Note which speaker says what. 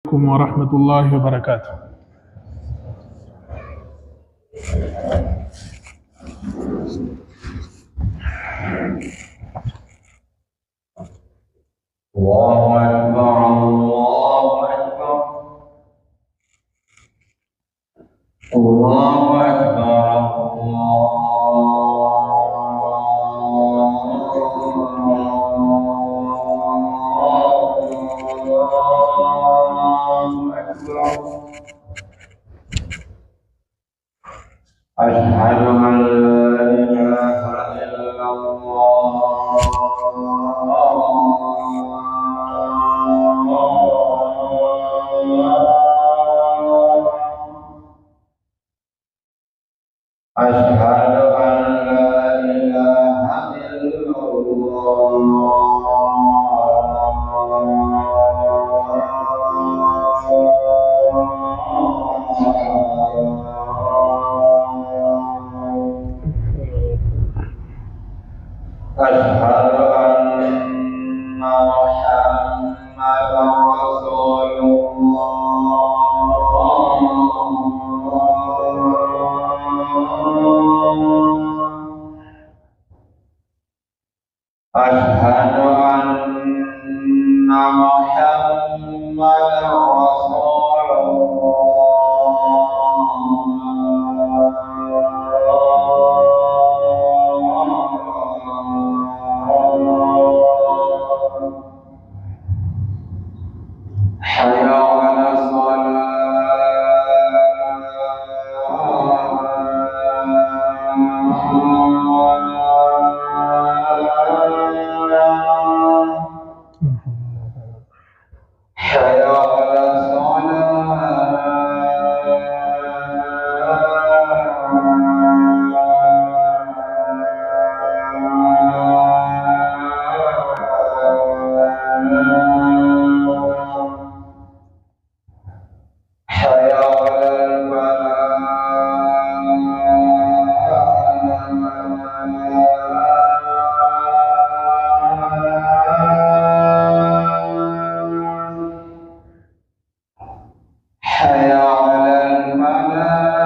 Speaker 1: عليكم ورحمة الله وبركاته.
Speaker 2: الله أكبر الله أكبر الله أكبر أشهد أن لا إله إلا الله أشهد أن لا إله إلا أشهد أن محمدا رسول الله أشهد أن محمدا رسول الله حي على الصلاة حي على الصلاة حي على الفلاح حي على الفلاح